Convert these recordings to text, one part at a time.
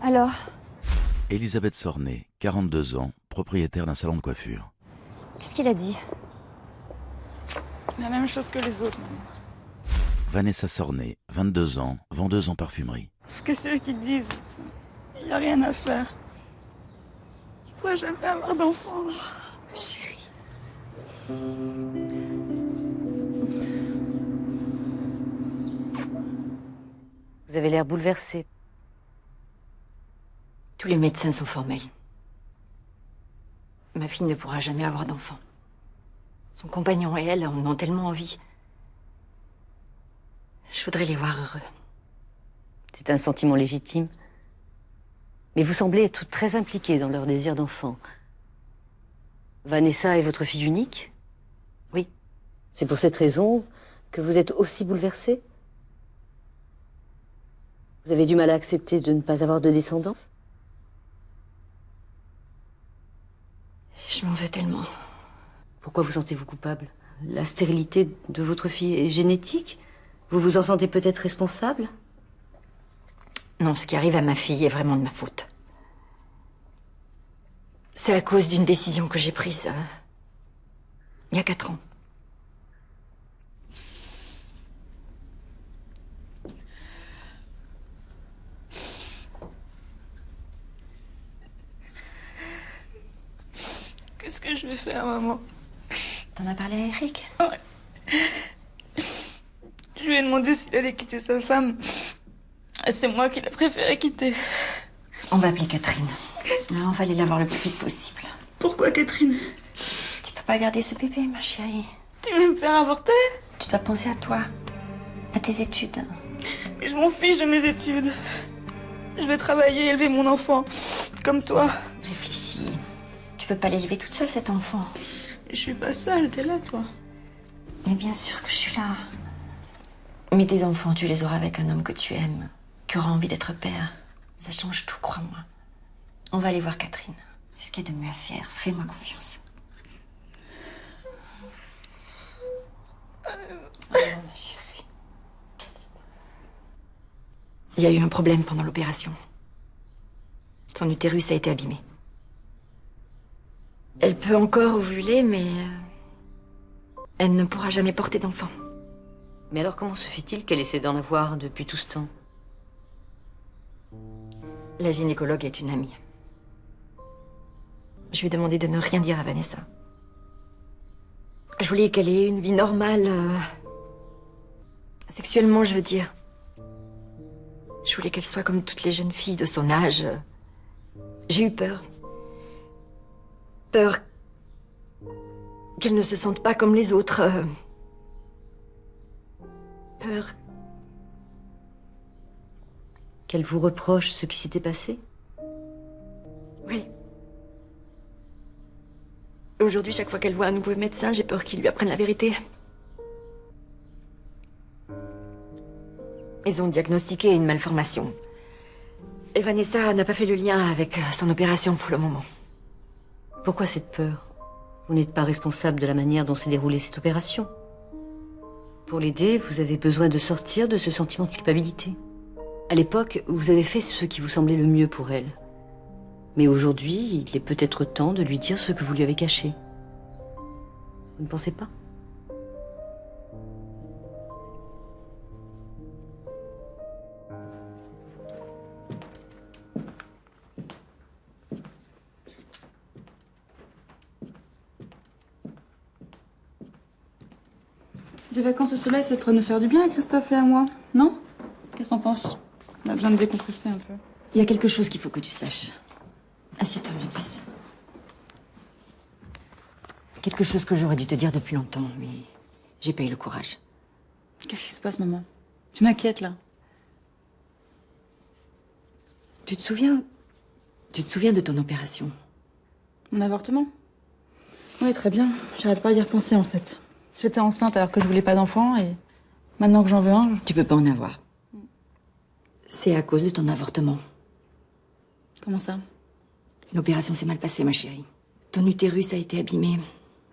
Alors? Elisabeth Sornet, 42 ans, propriétaire d'un salon de coiffure. Qu'est-ce qu'il a dit? La même chose que les autres, maman. Vanessa Sornet, 22 ans, vendeuse en parfumerie. Qu'est-ce que qu'ils te disent? Il n'y a rien à faire. Je pourrais jamais avoir d'enfant. Chérie. Vous avez l'air bouleversée. Tous les médecins sont formels. Ma fille ne pourra jamais avoir d'enfant. Son compagnon et elle en ont tellement envie. Je voudrais les voir heureux. C'est un sentiment légitime. Mais vous semblez être très impliquée dans leur désir d'enfant. Vanessa est votre fille unique? Oui. C'est pour cette raison que vous êtes aussi bouleversée? Vous avez du mal à accepter de ne pas avoir de descendance? Je m'en veux tellement. Pourquoi vous sentez-vous coupable? La stérilité de votre fille est génétique? Vous vous en sentez peut-être responsable? Non, ce qui arrive à ma fille est vraiment de ma faute. C'est à cause d'une décision que j'ai prise il y a 4 ans. Qu'est-ce que je vais faire, maman? T'en as parlé à Eric? Ouais. Je lui ai demandé s'il allait quitter sa femme. Et c'est moi qui l'ai préféré quitter. On va appeler Catherine. On va aller la voir le plus vite possible. Pourquoi, Catherine? Tu peux pas garder ce bébé, ma chérie. Tu veux me faire avorter? Tu dois penser à toi, à tes études. Mais je m'en fiche de mes études. Je vais travailler, élever mon enfant. Comme toi. Réfléchis. Tu peux pas l'élever toute seule, cet enfant. Je suis pas seule, t'es là, toi. Mais bien sûr que je suis là. Mais tes enfants, tu les auras avec un homme que tu aimes, qui aura envie d'être père. Ça change tout, crois-moi. On va aller voir Catherine. C'est ce qu'il y a de mieux à faire. Fais-moi confiance. Oh, ma chérie. Il y a eu un problème pendant l'opération. Son utérus a été abîmé. Elle peut encore ovuler, mais elle ne pourra jamais porter d'enfant. Mais alors comment se fait-il qu'elle essaie d'en avoir depuis tout ce temps? La gynécologue est une amie. Je lui ai demandé de ne rien dire à Vanessa. Je voulais qu'elle ait une vie normale. Sexuellement, je veux dire. Je voulais qu'elle soit comme toutes les jeunes filles de son âge. J'ai eu peur. Peur qu'elle ne se sente pas comme les autres. Peur. Qu'elle vous reproche ce qui s'était passé? Oui. Aujourd'hui, chaque fois qu'elle voit un nouveau médecin, j'ai peur qu'il lui apprenne la vérité. Ils ont diagnostiqué une malformation. Et Vanessa n'a pas fait le lien avec son opération pour le moment. Pourquoi cette peur? Vous n'êtes pas responsable de la manière dont s'est déroulée cette opération. Pour l'aider, vous avez besoin de sortir de ce sentiment de culpabilité. À l'époque, vous avez fait ce qui vous semblait le mieux pour elle. Mais aujourd'hui, il est peut-être temps de lui dire ce que vous lui avez caché. Vous ne pensez pas? Des vacances au soleil, ça pourrait nous faire du bien à Christophe et à moi, non? Qu'est-ce que t'en penses? On a besoin de décompresser un peu. Il y a quelque chose qu'il faut que tu saches. Assieds-toi, ma puce. Quelque chose que j'aurais dû te dire depuis longtemps, mais j'ai pas eu le courage. Qu'est-ce qui se passe, maman? Tu m'inquiètes, là. Tu te souviens de ton opération? Mon avortement? Oui, très bien. J'arrête pas d'y repenser, en fait. J'étais enceinte alors que je voulais pas d'enfant, et maintenant que j'en veux un... Tu peux pas en avoir. C'est à cause de ton avortement. Comment ça? L'opération s'est mal passée, ma chérie. Ton utérus a été abîmé.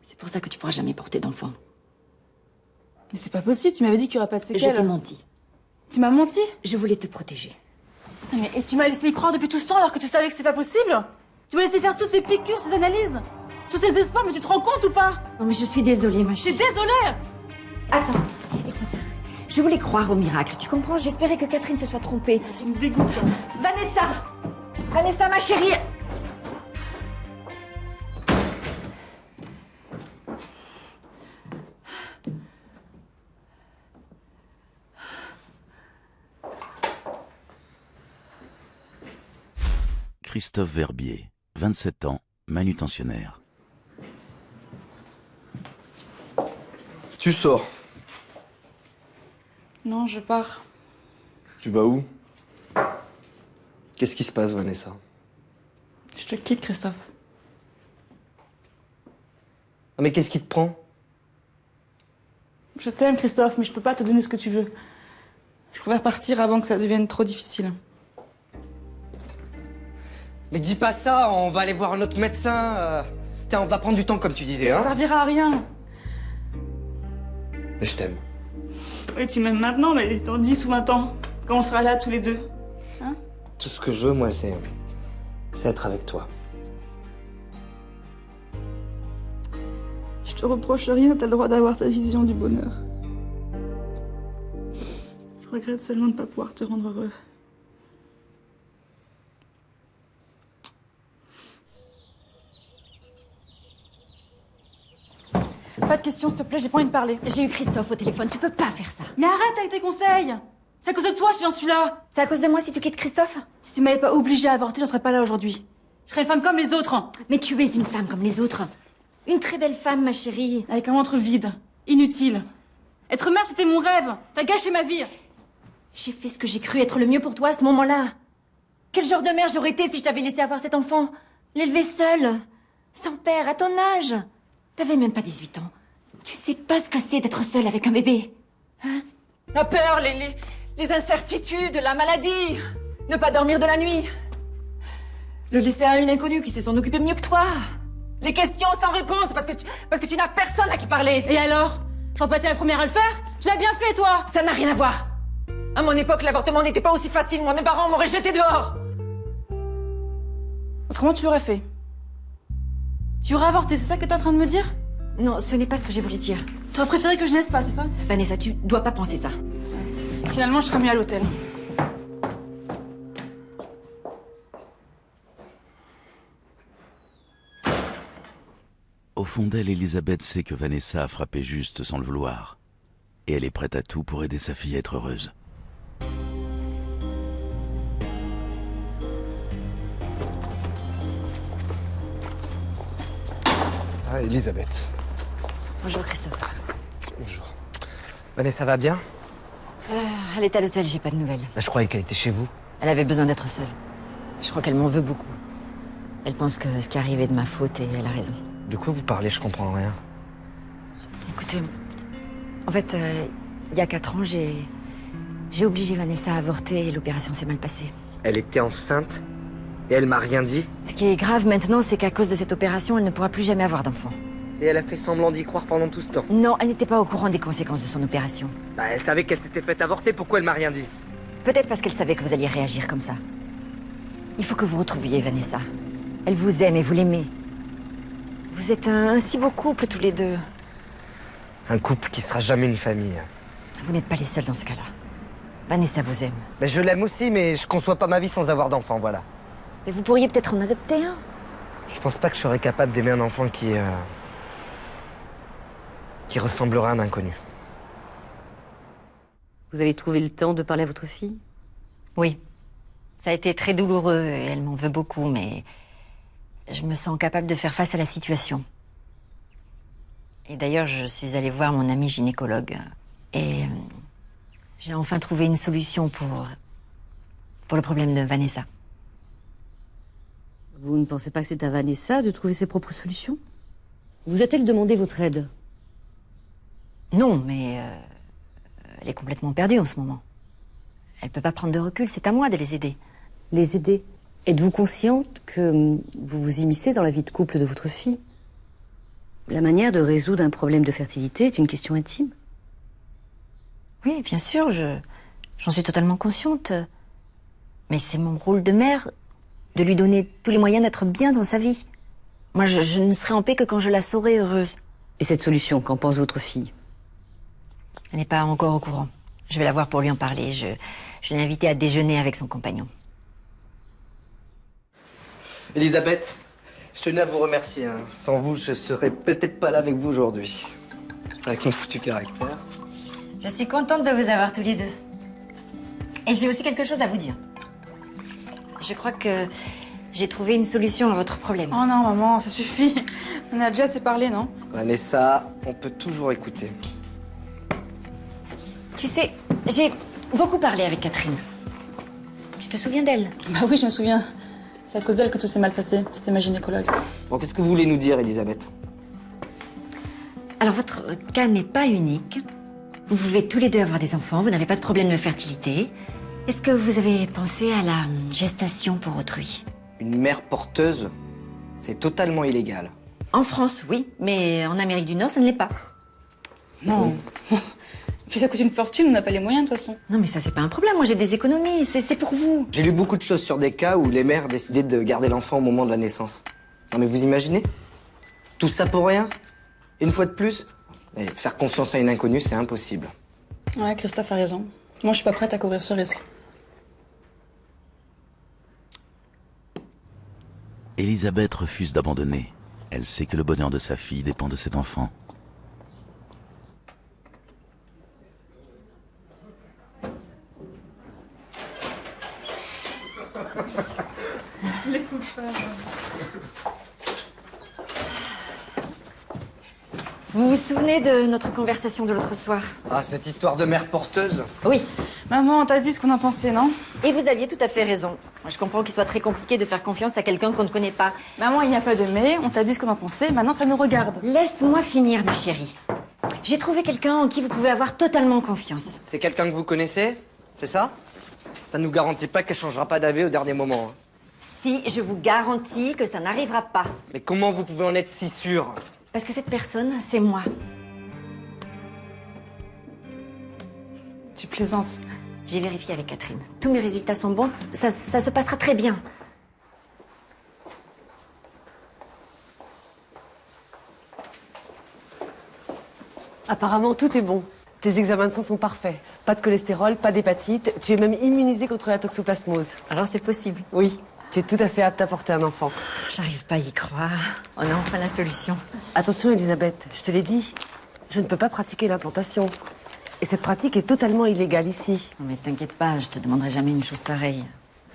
C'est pour ça que tu pourras jamais porter d'enfant. Mais c'est pas possible, tu m'avais dit qu'il y aurait pas de séquelles. Je t'ai menti. Tu m'as menti? Je voulais te protéger. Putain, mais et tu m'as laissé y croire depuis tout ce temps alors que tu savais que c'était pas possible? Tu m'as laissé faire toutes ces piqûres, ces analyses, tous ces espoirs, mais tu te rends compte ou pas? Non mais je suis désolée, ma Je suis chérie. désolée! Attends, écoute. Je voulais croire au miracle, tu comprends? J'espérais que Catherine se soit trompée. Tu me dégoûtes. Vanessa! Vanessa, ma chérie! Christophe Verbier, 27 ans, manutentionnaire. Tu sors. Non, je pars. Tu vas où? Qu'est-ce qui se passe, Vanessa? Je te quitte, Christophe. Ah mais qu'est-ce qui te prend? Je t'aime, Christophe, mais je peux pas te donner ce que tu veux. Je préfère partir avant que ça devienne trop difficile. Mais dis pas ça, on va aller voir un autre médecin. Tiens, on va prendre du temps comme tu disais, Ça hein? servira à rien. Mais je t'aime. Oui, tu m'aimes maintenant, mais dans 10 ou 20 ans, quand on sera là tous les deux. Tout ce que je veux, moi, c'est être avec toi. Je te reproche rien, t'as le droit d'avoir ta vision du bonheur. Je regrette seulement de ne pas pouvoir te rendre heureux. Pas de questions, s'il te plaît, j'ai pas envie de parler. J'ai eu Christophe au téléphone, tu peux pas faire ça. Mais arrête avec tes conseils! C'est à cause de toi si j'en suis là! C'est à cause de moi si tu quittes Christophe? Si tu m'avais pas obligée à avorter, j'en serais pas là aujourd'hui. Je serais une femme comme les autres, Mais tu es une femme comme les autres. Une très belle femme, ma chérie. avec un ventre vide, inutile. Être mère, c'était mon rêve. T'as gâché ma vie. J'ai fait ce que j'ai cru être le mieux pour toi à ce moment-là. Quel genre de mère j'aurais été si je t'avais laissé avoir cet enfant? L'élever seule, sans père, à ton âge. T'avais même pas 18 ans. Tu sais pas ce que c'est d'être seule avec un bébé. La peur, les incertitudes, la maladie, ne pas dormir de la nuit. Le laisser à une inconnue qui sait s'en occuper mieux que toi. Les questions sans réponse parce que tu n'as personne à qui parler. Et alors? J'aurais pas été la première à le faire? Tu l'as bien fait, toi! Ça n'a rien à voir. À mon époque, l'avortement n'était pas aussi facile. Moi, mes parents m'auraient jeté dehors. Autrement, tu l'aurais fait. Tu aurais avorté, c'est ça que t'es en train de me dire? Non, ce n'est pas ce que j'ai voulu dire. T'aurais préféré que je naisse pas, c'est ça? Vanessa, tu dois pas penser ça. Finalement, je serais mieux à l'hôtel. Au fond d'elle, Elisabeth sait que Vanessa a frappé juste sans le vouloir. Et elle est prête à tout pour aider sa fille à être heureuse. Ah, Elisabeth. Bonjour, Christophe. Bonjour. Vanessa va bien? À l'état d'hôtel, j'ai pas de nouvelles. Je croyais qu'elle était chez vous. Elle avait besoin d'être seule. Je crois qu'elle m'en veut beaucoup. Elle pense que ce qui arrive est de ma faute et elle a raison. De quoi vous parlez? Je comprends rien. Écoutez, en fait, il y a 4 ans, j'ai obligé Vanessa à avorter et l'opération s'est mal passée. Elle était enceinte et elle m'a rien dit. Ce qui est grave maintenant, c'est qu'à cause de cette opération, elle ne pourra plus jamais avoir d'enfant. Et elle a fait semblant d'y croire pendant tout ce temps. Non, elle n'était pas au courant des conséquences de son opération. Bah, elle savait qu'elle s'était faite avorter, pourquoi elle m'a rien dit? Peut-être parce qu'elle savait que vous alliez réagir comme ça. Il faut que vous retrouviez Vanessa. Elle vous aime et vous l'aimez. Vous êtes un si beau couple tous les deux. Un couple qui sera jamais une famille. Vous n'êtes pas les seuls dans ce cas-là. Vanessa vous aime. Bah, je l'aime aussi, mais je conçois pas ma vie sans avoir d'enfant, voilà. Mais vous pourriez peut-être en adopter un. Je pense pas que je serais capable d'aimer un enfant qui ressemblera à un inconnu. Vous avez trouvé le temps de parler à votre fille? Oui. Ça a été très douloureux et elle m'en veut beaucoup, mais je me sens capable de faire face à la situation. Et d'ailleurs, je suis allée voir mon ami gynécologue. Et j'ai enfin trouvé une solution pour le problème de Vanessa. Vous ne pensez pas que c'est à Vanessa de trouver ses propres solutions? Vous a-t-elle demandé votre aide? Non, mais elle est complètement perdue en ce moment. Elle peut pas prendre de recul, c'est à moi de les aider. Les aider? Êtes-vous consciente que vous vous immiscez dans la vie de couple de votre fille? La manière de résoudre un problème de fertilité est une question intime. Oui, bien sûr, j'en suis totalement consciente. Mais c'est mon rôle de mère de lui donner tous les moyens d'être bien dans sa vie. Moi, je ne serai en paix que quand je la saurai heureuse. Et cette solution, qu'en pense votre fille? Elle n'est pas encore au courant. Je vais la voir pour lui en parler. Je l'ai invitée à déjeuner avec son compagnon. Elisabeth, je tenais à vous remercier. Hein. Sans vous, je serais peut-être pas là avec vous aujourd'hui. Avec mon foutu caractère. Je suis contente de vous avoir tous les deux. Et j'ai aussi quelque chose à vous dire. Je crois que j'ai trouvé une solution à votre problème. Oh non, maman, ça suffit. On a déjà assez parlé, non? Vanessa, on peut toujours écouter. Tu sais, j'ai beaucoup parlé avec Catherine. Tu te souviens d'elle? Bah oui, je me souviens. C'est à cause d'elle que tout s'est mal passé. C'était ma gynécologue. Bon, qu'est-ce que vous voulez nous dire, Elisabeth? Alors, votre cas n'est pas unique. Vous pouvez tous les deux avoir des enfants, vous n'avez pas de problème de fertilité. Est-ce que vous avez pensé à la gestation pour autrui? Une mère porteuse, c'est totalement illégal. En France, oui, mais en Amérique du Nord, ça ne l'est pas. Non. Puis ça coûte une fortune, on n'a pas les moyens de toute façon. Non, mais ça, c'est pas un problème. Moi, j'ai des économies. C'est pour vous. J'ai lu beaucoup de choses sur des cas où les mères décidaient de garder l'enfant au moment de la naissance. Non, mais vous imaginez? Tout ça pour rien? Une fois de plus? Et faire confiance à une inconnue, c'est impossible. Ouais, Christophe a raison. Moi, je suis pas prête à courir ce risque. Elisabeth refuse d'abandonner. Elle sait que le bonheur de sa fille dépend de cet enfant. Vous vous souvenez de notre conversation de l'autre soir? Ah, cette histoire de mère porteuse? Oui. Maman, t'as dit ce qu'on en pensait, non? Et vous aviez tout à fait raison. Moi, je comprends qu'il soit très compliqué de faire confiance à quelqu'un qu'on ne connaît pas. Maman, il n'y a pas de mais. On t'a dit ce qu'on en pensait. Maintenant, ça nous regarde. Laisse-moi finir, ma chérie. J'ai trouvé quelqu'un en qui vous pouvez avoir totalement confiance. C'est quelqu'un que vous connaissez? C'est ça? Ça ne nous garantit pas qu'elle changera pas d'avis au dernier moment. Hein. Si, je vous garantis que ça n'arrivera pas. Mais comment vous pouvez en être si sûr? Parce que cette personne, c'est moi. Tu plaisantes. J'ai vérifié avec Catherine. Tous mes résultats sont bons. Ça se passera très bien. Apparemment, tout est bon. Tes examens de sang sont parfaits. Pas de cholestérol, pas d'hépatite. Tu es même immunisée contre la toxoplasmose. Alors c'est possible. Oui, tu es tout à fait apte à porter un enfant. J'arrive pas à y croire. On a enfin la solution. Attention, Elisabeth, je te l'ai dit. Je ne peux pas pratiquer l'implantation. Et cette pratique est totalement illégale ici. Non mais t'inquiète pas, je te demanderai jamais une chose pareille.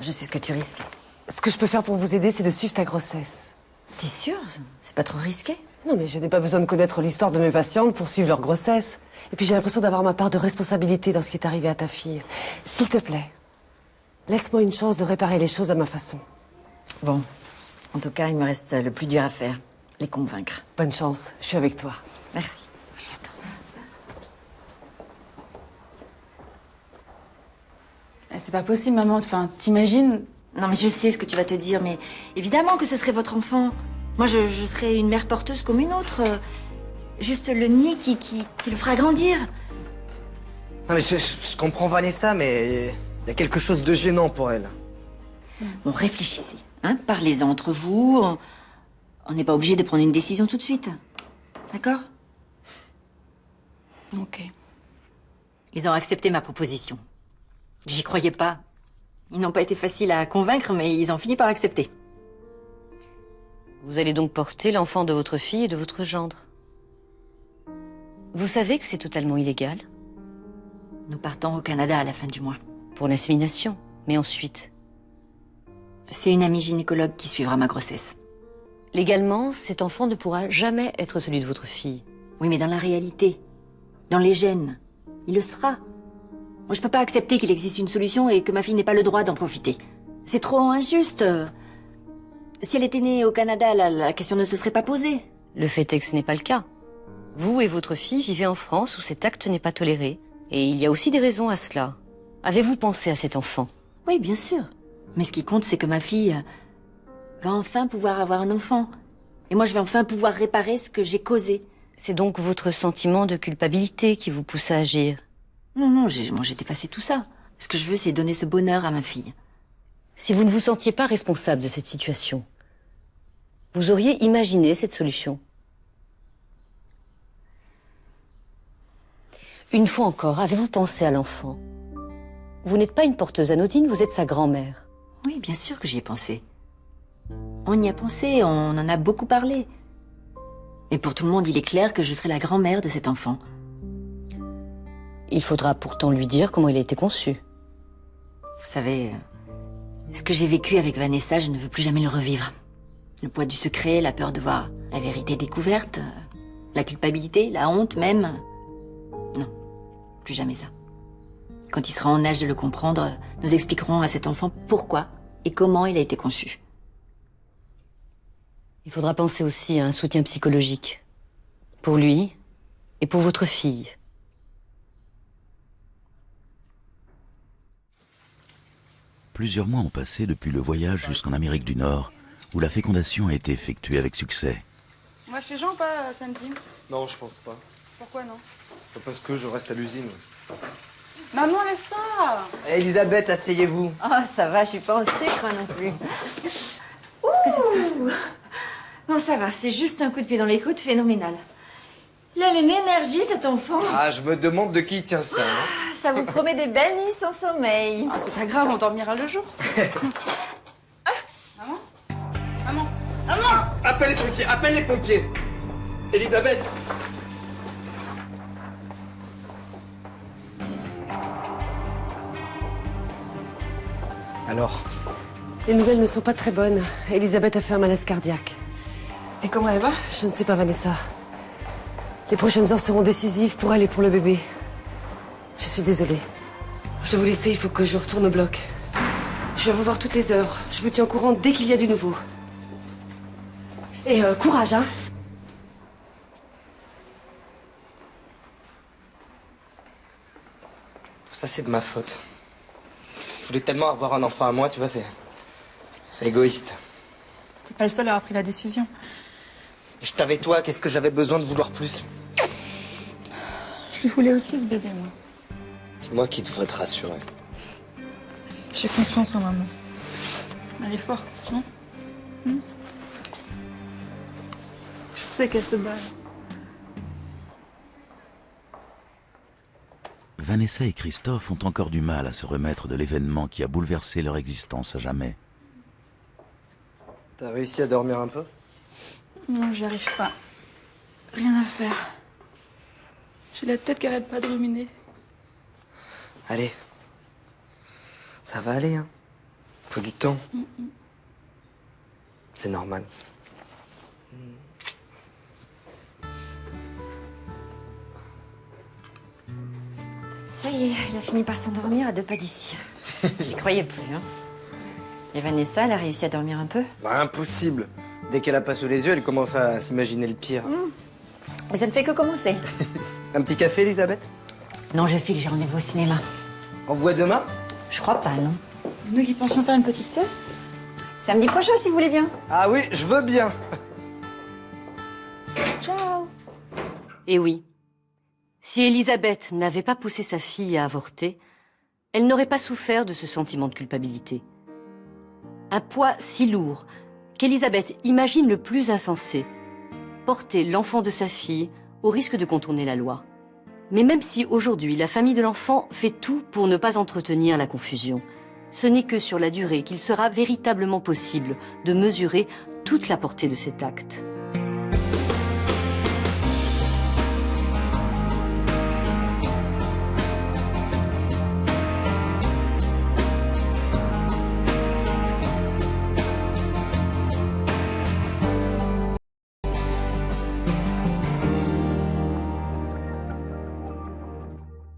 Je sais ce que tu risques. Ce que je peux faire pour vous aider, c'est de suivre ta grossesse. T'es sûre? C'est pas trop risqué? Non, mais je n'ai pas besoin de connaître l'histoire de mes patientes pour suivre leur grossesse. Et puis j'ai l'impression d'avoir ma part de responsabilité dans ce qui est arrivé à ta fille. S'il te plaît, laisse-moi une chance de réparer les choses à ma façon. Bon. En tout cas, il me reste le plus dur à faire. Les convaincre. Bonne chance, je suis avec toi. Merci. C'est pas possible, maman. Enfin, t'imagines? Non mais je sais ce que tu vas te dire, mais évidemment que ce serait votre enfant. Moi, je serais une mère porteuse comme une autre. Juste le nid qui le fera grandir. Non mais je comprends Vanessa, mais il y a quelque chose de gênant pour elle. Bon, réfléchissez. Hein, parlez-en entre vous. On n'est pas obligé de prendre une décision tout de suite. D'accord? Ok. Ils ont accepté ma proposition. J'y croyais pas. Ils n'ont pas été faciles à convaincre, mais ils ont fini par accepter. Vous allez donc porter l'enfant de votre fille et de votre gendre. Vous savez que c'est totalement illégal? Nous partons au Canada à la fin du mois. Pour l'insémination. Mais ensuite? C'est une amie gynécologue qui suivra ma grossesse. Légalement, cet enfant ne pourra jamais être celui de votre fille. Oui, mais dans la réalité, dans les gènes, il le sera. Moi, je peux pas accepter qu'il existe une solution et que ma fille n'ait pas le droit d'en profiter. C'est trop injuste. Si elle était née au Canada, la question ne se serait pas posée. Le fait est que ce n'est pas le cas. Vous et votre fille vivez en France où cet acte n'est pas toléré. Et il y a aussi des raisons à cela. Avez-vous pensé à cet enfant? Oui, bien sûr. Mais ce qui compte, c'est que ma fille va enfin pouvoir avoir un enfant. Et moi, je vais enfin pouvoir réparer ce que j'ai causé. C'est donc votre sentiment de culpabilité qui vous pousse à agir? Non, moi j'ai dépassé tout ça. Ce que je veux, c'est donner ce bonheur à ma fille. Si vous ne vous sentiez pas responsable de cette situation, vous auriez imaginé cette solution. Une fois encore, avez-vous pensé à l'enfant? Vous n'êtes pas une porteuse anodine, vous êtes sa grand-mère. Oui, bien sûr que j'y ai pensé. On y a pensé, on en a beaucoup parlé. Et pour tout le monde, il est clair que je serai la grand-mère de cet enfant. Il faudra pourtant lui dire comment il a été conçu. Vous savez, ce que j'ai vécu avec Vanessa, je ne veux plus jamais le revivre. Le poids du secret, la peur de voir la vérité découverte, la culpabilité, la honte même. Non, plus jamais ça. Quand il sera en âge de le comprendre, nous expliquerons à cet enfant pourquoi et comment il a été conçu. Il faudra penser aussi à un soutien psychologique. Pour lui et pour votre fille. Plusieurs mois ont passé depuis le voyage jusqu'en Amérique du Nord, où la fécondation a été effectuée avec succès. Moi, chez Jean, pas samedi. Non, je pense pas. Pourquoi non? Parce que je reste à l'usine. Maman, laisse ça. Elisabeth, asseyez-vous. Ah, ça va, je suis pas au sucre non plus. Non, ça va, c'est juste un coup de pied dans les côtes phénoménal. Il a une énergie, cet enfant. Ah, je me demande de qui il tient ça. Hein. Ça vous promet des belles nuits sans sommeil. Ah, c'est pas grave, on dormira le jour. Maman? Maman? Ah, appelle les pompiers, appelle les pompiers. Elisabeth. Alors? Les nouvelles ne sont pas très bonnes. Elisabeth a fait un malaise cardiaque. Et comment elle va? Je ne sais pas, Vanessa. Les prochaines heures seront décisives pour elle et pour le bébé. Je suis désolée. Je dois vous laisser, il faut que je retourne au bloc. Je vais vous voir toutes les heures. Je vous tiens au courant dès qu'il y a du nouveau. Et courage, hein. Tout ça, c'est de ma faute. Je voulais tellement avoir un enfant à moi, tu vois, c'est égoïste. T'es pas le seul à avoir pris la décision. Je t'avais toi, qu'est-ce que j'avais besoin de vouloir plus? Je le voulais aussi, ce bébé, moi. C'est moi qui devrais te rassurer. J'ai confiance en maman. Elle est forte, non? Je sais qu'elle se bat. Vanessa et Christophe ont encore du mal à se remettre de l'événement qui a bouleversé leur existence à jamais. T'as réussi à dormir un peu? Non, j'y arrive pas. Rien à faire. J'ai la tête qui arrête pas de ruminer. Allez. Ça va aller, hein. Faut du temps. C'est normal. Ça y est, il a fini par s'endormir à 2 pas d'ici. J'y croyais plus, hein. Et Vanessa, elle a réussi à dormir un peu? Bah, impossible. Dès qu'elle a pas sous les yeux, elle commence à s'imaginer le pire. Mais ça ne fait que commencer. Un petit café, Elisabeth? Non, je file, j'ai rendez-vous au cinéma. On voit demain? Je crois pas, non. Nous qui pensions faire une petite sieste? Samedi prochain, si vous voulez bien. Ah oui, je veux bien. Ciao. Et oui, si Elisabeth n'avait pas poussé sa fille à avorter, elle n'aurait pas souffert de ce sentiment de culpabilité. Un poids si lourd qu'Elisabeth imagine le plus insensé, porter l'enfant de sa fille au risque de contourner la loi. Mais même si aujourd'hui la famille de l'enfant fait tout pour ne pas entretenir la confusion, ce n'est que sur la durée qu'il sera véritablement possible de mesurer toute la portée de cet acte.